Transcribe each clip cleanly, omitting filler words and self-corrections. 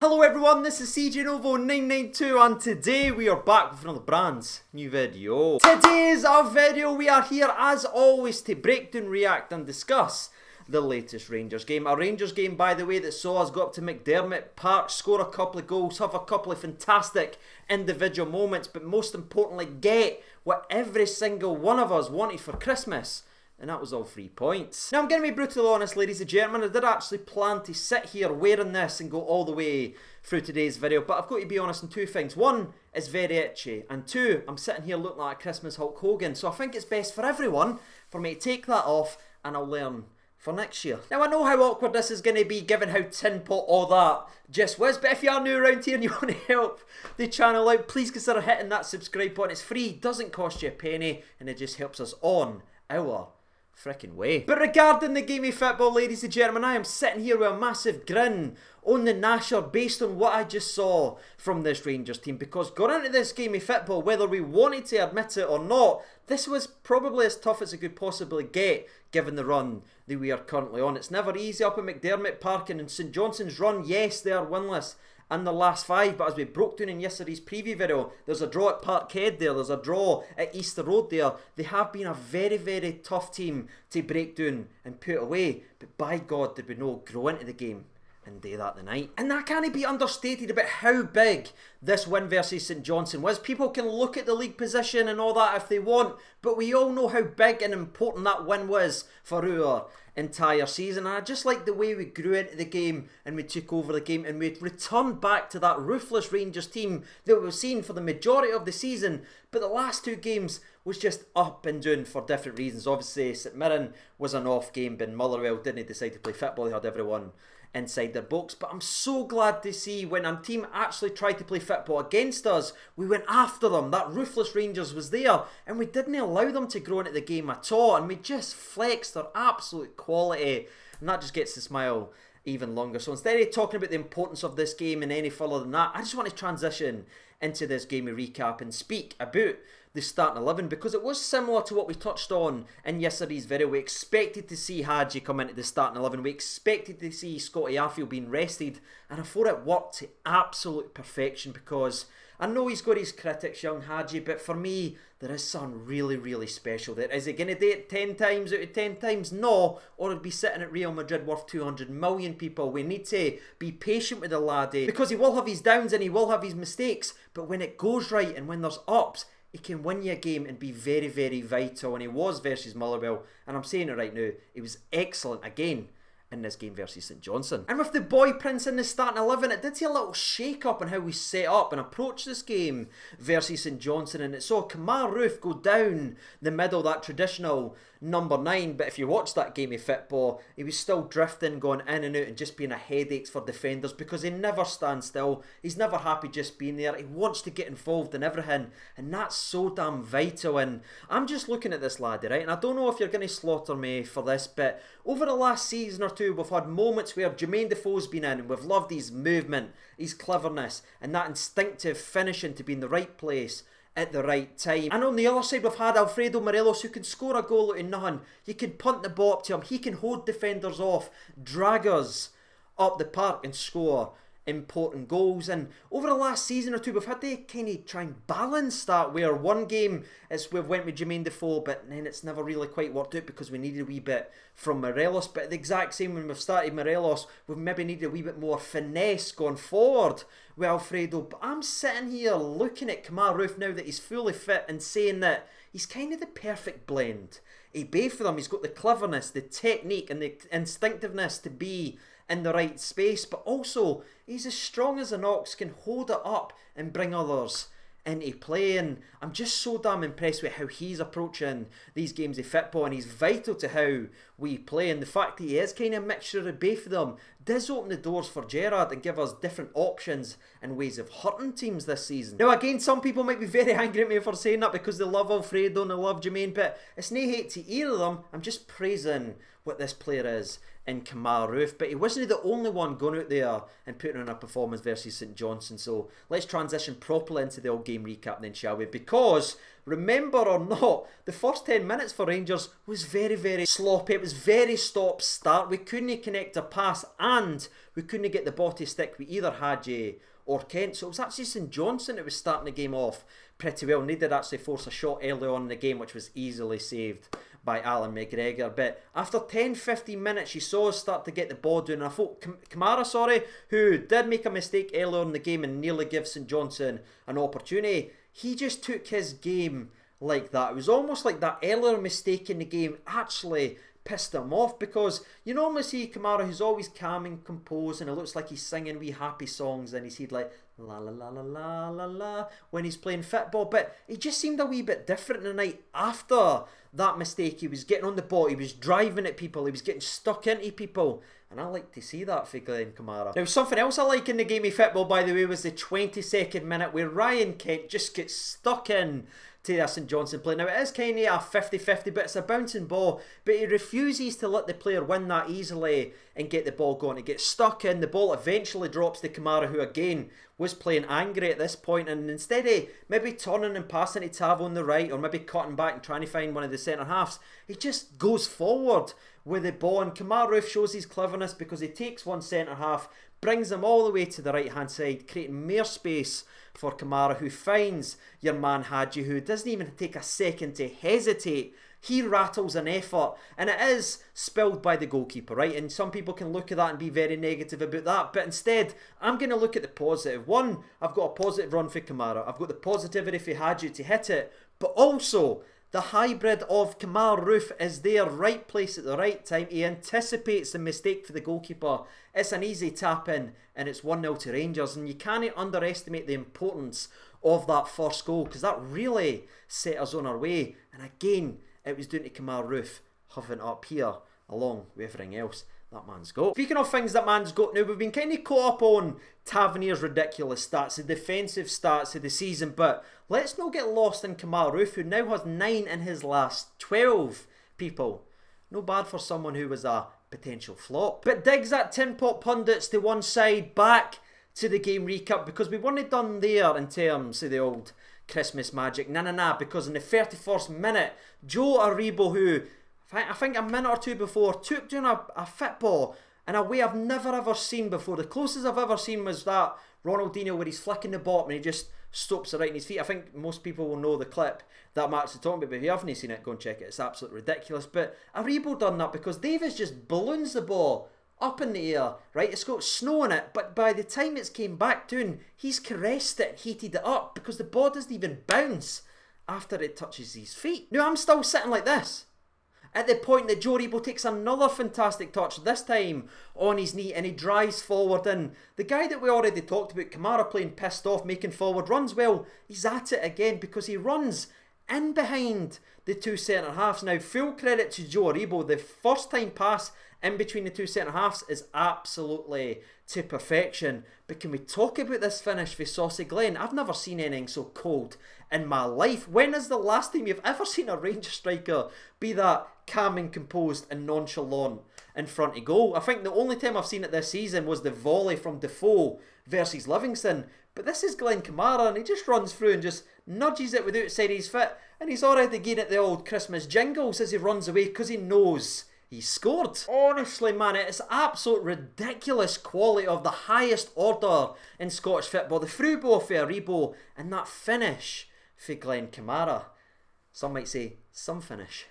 Hello everyone, this is CJ Novo 992 and today we are back with another brand new video. Today's our video. We are here as always to break down, react and discuss the latest Rangers game. A Rangers game, by the way, that saw us go up to McDermott Park, score a couple of goals, have a couple of fantastic individual moments, but most importantly get what every single one of us wanted for Christmas. And that was all 3 points. Now I'm going to be brutally honest, ladies and gentlemen, I did actually plan to sit here wearing this and go all the way through today's video, but I've got to be honest on two things. One, it's very itchy, and two, I'm sitting here looking like a Christmas Hulk Hogan, so I think it's best for everyone for me to take that off and I'll learn for next year. Now I know how awkward this is going to be given how tin pot all that just was, but if you are new around here and you want to help the channel out, please consider hitting that subscribe button. It's free, doesn't cost you a penny, and it just helps us on our frickin' way. But regarding the game of football, ladies and gentlemen, I am sitting here with a massive grin on the nasher based on what I just saw from this Rangers team, because going into this game of football, whether we wanted to admit it or not, this was probably as tough as it could possibly get given the run that we are currently on. It's never easy up at McDermott Park, and in St Johnstone's run, yes, they are winless in the last 5, but as we broke down in yesterday's preview video, there's a draw at Parkhead there, there's a draw at Easter Road there. They have been a very, very tough team to break down and put away, but by God did we know grow into the game and do that tonight. And that can't be understated about how big this win versus St Johnstone was. People can look at the league position and all that if they want, but we all know how big and important that win was for our entire season. And I just like the way we grew into the game and we took over the game and we returned back to that ruthless Rangers team that we've seen for the majority of the season, but the last 2 games was just up and down for different reasons. Obviously St Mirren was an off game, but Motherwell didn't decide to play football, they had everyone inside their box. But I'm so glad to see when a team actually tried to play football against us, we went after them. That ruthless Rangers was there and we didn't allow them to grow into the game at all, and we just flexed their absolute quality, and that just gets the smile even longer. So instead of talking about the importance of this game and any further than that, I just want to transition into this game recap and speak about the starting 11, because it was similar to what we touched on in yesterday's video. We expected to see Hadji come into the starting 11, we expected to see Scotty Arfield being rested, and I thought it worked to absolute perfection, because I know he's got his critics, young Hadji, but for me there is something really, really special there. Is he going to do it 10 times out of 10 times? No, or he'd be sitting at Real Madrid worth 200 million, people. We need to be patient with the laddie, because he will have his downs and he will have his mistakes, but when it goes right and when there's ups, he can win you a game and be very, very vital, and he was versus Motherwell, and I'm saying it right now, he was excellent again in this game versus St Johnstone. And with the boy Prince in the starting 11, it did see a little shake up in how we set up and approach this game versus St Johnstone, and it saw Kemar Roofe go down the middle, that traditional number 9, but if you watch that game of football, he was still drifting, going in and out and just being a headache for defenders, because he never stands still, he's never happy just being there, he wants to get involved in everything, and that's so damn vital. And I'm just looking at this laddie, right, and I don't know if you're going to slaughter me for this, but over the last season or two we've had moments where Jermaine Defoe's been in and we've loved his movement, his cleverness and that instinctive finishing to be in the right place at the right time. And on the other side we've had Alfredo Morelos, who can score a goal out of nothing. You can punt the ball up to him, he can hold defenders off, drag us up the park and score important goals. And over the last season or two we've had to kind of try and balance that, where one game is we've went with Jermaine Defoe, but then it's never really quite worked out because we needed a wee bit from Morelos. But the exact same when we've started Morelos, we've maybe needed a wee bit more finesse going forward with Alfredo. But I'm sitting here looking at Kemar Roofe now that he's fully fit and saying that he's kind of the perfect blend. He both of them, he's got the cleverness, the technique and the instinctiveness to be in the right space, but also he's as strong as an ox, can hold it up and bring others into play. And I'm just so damn impressed with how he's approaching these games of football, and he's vital to how we play, and the fact that he is kind of a mixture of both of them does open the doors for Gerrard and give us different options and ways of hurting teams this season. Now again, some people might be very angry at me for saying that because they love Alfredo and they love Jermaine, but it's no hate to either of them. I'm just praising what this player is in Kemar Roofe, but he wasn't the only one going out there and putting on a performance versus St Johnstone. So let's transition properly into the all game recap then, shall we? Because remember or not, the first 10 minutes for Rangers was very, very sloppy. It was very stop-start. We couldn't connect a pass, and and we couldn't get the ball to stick with either Hadji or Kent. So it was actually St Johnstone that was starting the game off pretty well, and they did actually force a shot early on in the game which was easily saved by Alan McGregor. But after 10-15 minutes you saw us start to get the ball down, and I thought Kamara, who did make a mistake earlier in the game and nearly give St Johnstone an opportunity, he just took his game like that. It was almost like that earlier mistake in the game actually pissed him off, because you normally see Kamara, who's always calm and composed, and it looks like he's singing wee happy songs and he's like la la la la la la la when he's playing football, but he just seemed a wee bit different tonight. After that mistake, he was getting on the ball, he was driving at people, he was getting stuck into people, and I like to see that for Glenn Kamara. Now, something else I like in the game of football, by the way, was the 22nd minute where Ryan Kent just gets stuck in to the St Johnstone play. Now, it is kind of a 50-50, but it's a bouncing ball, but he refuses to let the player win that easily and get the ball going. He gets stuck in, the ball eventually drops to Kamara, who again was playing angry at this point, and instead of maybe turning and passing to Tav on the right, or maybe cutting back and trying to find one of the centre halves, he just goes forward with the ball, and Kamara shows his cleverness because he takes one centre half, brings him all the way to the right hand side, creating more space for Kamara, who finds your man Hadji, who doesn't even take a second to hesitate. He rattles an effort, and it is spilled by the goalkeeper, right? And some people can look at that and be very negative about that, but instead I'm going to look at the positive. One, I've got a positive run for Kamara, I've got the positivity for Hadji to hit it, but also the hybrid of Kamal Roof is there, right place at the right time. He anticipates the mistake for the goalkeeper. It's an easy tap in, and it's 1-0 to Rangers, and you can't underestimate the importance of that first goal, because that really set us on our way. And again, it was down to Kamal Roof hovering up here along with everything else that man's got. Speaking of things that man's got, now we've been kind of caught up on Tavernier's ridiculous stats, the defensive stats of the season, but let's not get lost in Kamal Roof, who now has 9 in his last 12, people. No bad for someone who was a potential flop. But digs at Tin Pot Pundits to one side, back to the game recap, because we weren't done there in terms of the old Christmas magic. Nah, because in the 31st minute, Joe Aribo, who I think a minute or two before took down a football in a way I've never ever seen before. The closest I've ever seen was that Ronaldinho where he's flicking the bottom and he just stops it right in his feet. I think most people will know the clip that Matt's talking about, but if you haven't seen it, go and check it. It's absolutely ridiculous. But Aribo done that because Davis just balloons the ball up in the air, right? It's got snow in it, but by the time it's came back down, he's caressed it, heated it up, because the ball doesn't even bounce after it touches his feet. Now I'm still sitting like this at the point that Joe Aribo takes another fantastic touch, this time on his knee, and he drives forward in. The guy that we already talked about, Kamara, playing pissed off, making forward runs, well, he's at it again because he runs in behind the two centre halves. Now, full credit to Joe Aribo, the first time pass in between the two centre halves is absolutely to perfection. But can we talk about this finish for Saucy Glen? I've never seen anything so cold in my life. When is the last time you've ever seen a Rangers striker be that calm and composed and nonchalant in front of goal? I think the only time I've seen it this season was the volley from Defoe versus Livingston. But this is Glenn Kamara, and he just runs through and just nudges it with outside his foot, and he's already getting at the old Christmas jingles as he runs away because he knows he scored. Honestly, man, it's absolute ridiculous quality of the highest order in Scottish football. The through ball for Aribo and that finish for Glenn Kamara. Some might say some finish.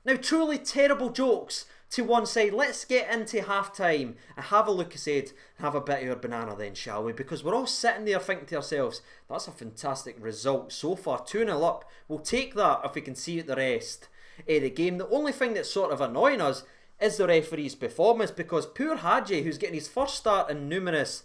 Now, truly terrible jokes to one side. Let's get into half-time and have a look ahead and have a bit of our banana then, shall we? Because we're all sitting there thinking to ourselves, that's a fantastic result so far. 2-0 up. We'll take that if we can see at the rest of the game. The only thing that's sort of annoying us is the referee's performance, because poor Hadji, who's getting his first start in numerous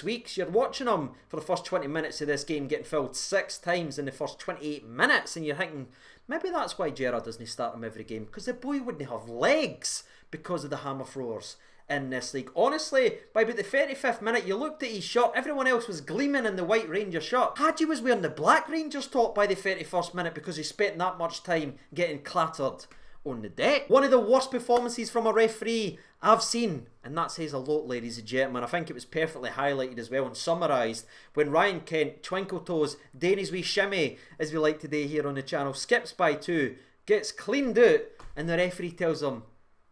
weeks, you're watching him for the first 20 minutes of this game getting fouled 6 times in the first 28 minutes, and you're thinking, maybe that's why Gerrard doesn't start him every game, because the boy wouldn't have legs because of the hammer throwers in this league. Honestly, by about the 35th minute, you looked at his shirt, everyone else was gleaming in the white Ranger shirt. Hadji was wearing the black Rangers top by the 31st minute because he spent that much time getting clattered on the deck. One of the worst performances from a referee I've seen, and that says a lot, ladies and gentlemen. I think it was perfectly highlighted as well and summarised when Ryan Kent, twinkle toes, doing his wee shimmy, as we like today here on the channel, skips by 2, gets cleaned out, and the referee tells him,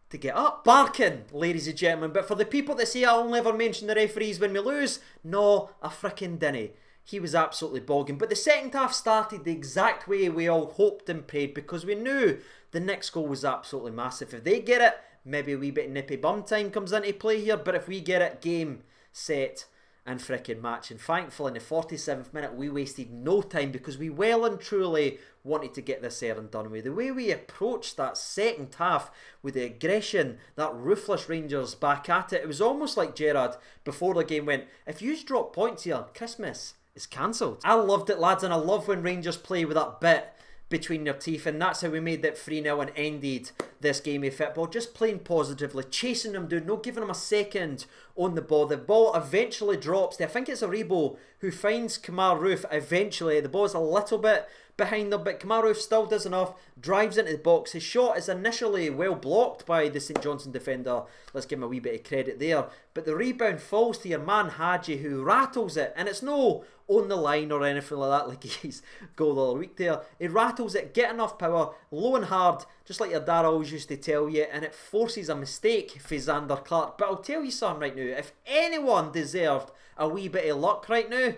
to get up. Barking, ladies and gentlemen. But for the people that say I'll never mention the referees when we lose, no, I frickin' didn't. He was absolutely bogging. But the second half started the exact way we all hoped and prayed, because we knew the next goal was absolutely massive. If they get it, maybe a wee bit of nippy bum time comes into play here. But if we get it, game, set, and frickin' match. And thankfully in the 47th minute we wasted no time, because we well and truly wanted to get this errand done with. The way we approached that second half with the aggression, that ruthless Rangers back at it, it was almost like Gerrard before the game went, if you drop points here, Christmas is cancelled. I loved it, lads, and I love when Rangers play with that bit between their teeth, and that's how we made that 3-0 and ended this game of football. Just playing positively, chasing them down, not giving them a second on the ball. The ball eventually drops. I think it's Aribo who finds Kemar Roof eventually. The ball's a little bit behind them, but Kemar Roof still does enough, drives into the box. His shot is initially well blocked by the St Johnstone defender. Let's give him a wee bit of credit there. But the rebound falls to your man Hadji, who rattles it, and it's no on the line or anything like that, like he's goal of the week there. He rattles it, get enough power, low and hard, just like your dad always used to tell you, and it forces a mistake for Zander Clark. But I'll tell you something right now, if anyone deserved a wee bit of luck right now,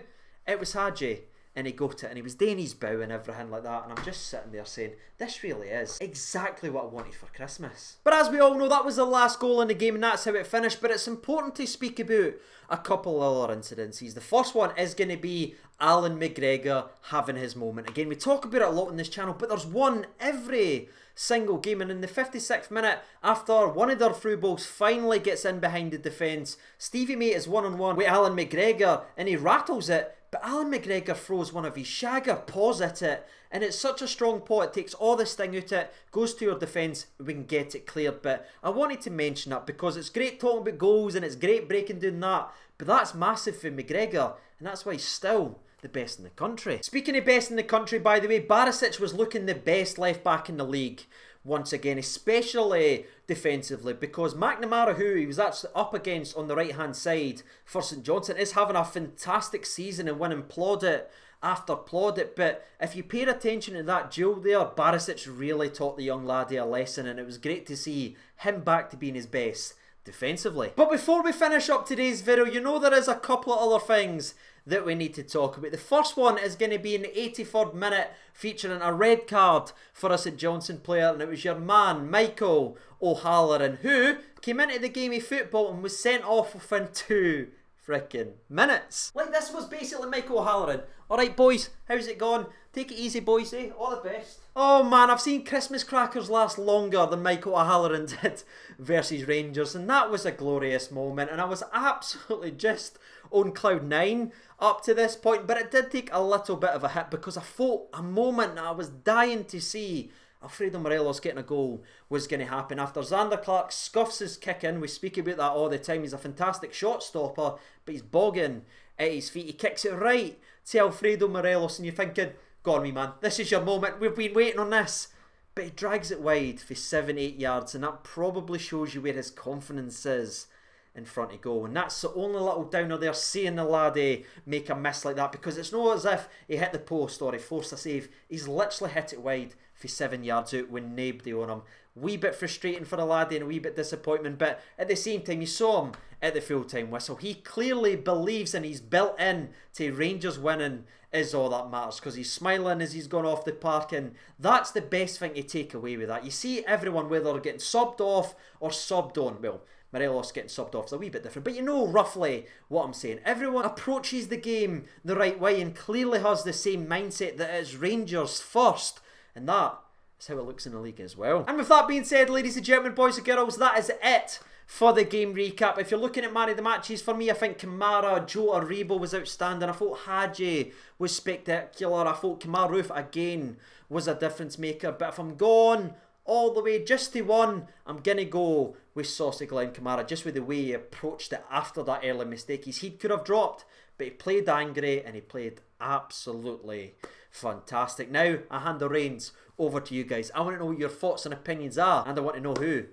it was Hadji. And he got it, and he was doing his bow and everything like that, and I'm just sitting there saying, this really is exactly what I wanted for Christmas. But as we all know, that was the last goal in the game, and that's how it finished. But it's important to speak about a couple of other incidences. The first one is going to be Alan McGregor having his moment. Again, we talk about it a lot on this channel, but there's one every single game, and in the 56th minute, after one of their through balls finally gets in behind the defence, Stevie Mate is one-on-one with Alan McGregor, and he rattles it. But Alan McGregor throws one of his shagger paws at it, and it's such a strong paw, it takes all the sting out of it, goes to our defence, we can get it cleared. But I wanted to mention that because it's great talking about goals and it's great breaking down that, but that's massive for McGregor, and that's why he's still the best in the country. Speaking of best in the country, by the way, Barisic was looking the best left back in the league once again, especially defensively, because McNamara, who he was actually up against on the right hand side for St Johnstone, is having a fantastic season and winning plaudit after plaudit. But if you paid attention to that duel there, Barisic really taught the young laddie a lesson, and it was great to see him back to being his best defensively. But before we finish up today's video, you know there is a couple of other things that we need to talk about. The first one is going to be in the 83rd minute, featuring a red card for a St Johnstone player, and it was your man Michael O'Halloran, who came into the game of football and was sent off within 2 freaking minutes. Like, this was basically Michael O'Halloran. Alright boys, how's it going? Take it easy boys, eh? All the best. Oh man, I've seen Christmas crackers last longer than Michael O'Halloran did versus Rangers, and that was a glorious moment, and I was absolutely just on cloud 9 up to this point. But it did take a little bit of a hit, because I thought a moment that I was dying to see Alfredo Morelos getting a goal was going to happen after Zander Clark scuffs his kick in. We speak about that all the time. He's a fantastic shot stopper, but he's bogging at his feet. He kicks it right to Alfredo Morelos, and you're thinking, go on me man, this is your moment, we've been waiting on this. But he drags it wide for 7-8 yards, and that probably shows you where his confidence is in front of goal. And that's the only little downer there, seeing the laddie make a miss like that, because it's not as if he hit the post or he forced a save. He's literally hit it wide for 7 yards out with nobody on him. Wee bit frustrating for the laddie and a wee bit disappointment, but at the same time, you saw him at the full-time whistle. He clearly believes, and he's built in to Rangers winning is all that matters, because he's smiling as he's gone off the park, and that's the best thing to take away with that. You see everyone, whether they're getting subbed off or subbed on, well, Morelos getting subbed off is a wee bit different, but you know roughly what I'm saying. Everyone approaches the game the right way and clearly has the same mindset that it's Rangers first, and that is how it looks in the league as well. And with that being said, ladies and gentlemen, boys and girls, that is it for the game recap. If you're looking at man of the matches, for me, I think Kamara, Joe Aribo was outstanding. I thought Hadji was spectacular. I thought Kemar Roof again was a difference maker. But if I'm going all the way just to one, I'm going to go with Saucy Glenn Kamara, just with the way he approached it after that early mistake. His heat could have dropped, but he played angry and he played absolutely fantastic. Now, I hand the reins over to you guys. I want to know what your thoughts and opinions are, and I want to know who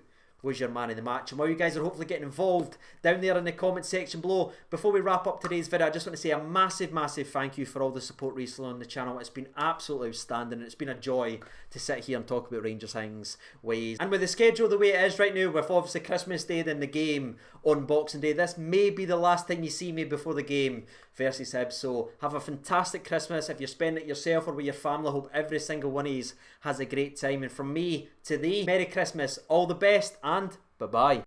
was your man of the match. And while you guys are hopefully getting involved down there in the comment section below, before we wrap up today's video, I just want to say a massive thank you for all the support recently on the channel. It's been absolutely outstanding. It's been a joy to sit here and talk about Rangers things, ways. And with the schedule the way it is right now, with obviously Christmas Day then the game on Boxing Day, this may be the last thing you see me before the game versus Hibs. So have a fantastic Christmas. If you're spending it yourself or with your family, I hope every single one of you has a great time. And from me to thee, Merry Christmas, all the best, and bye-bye.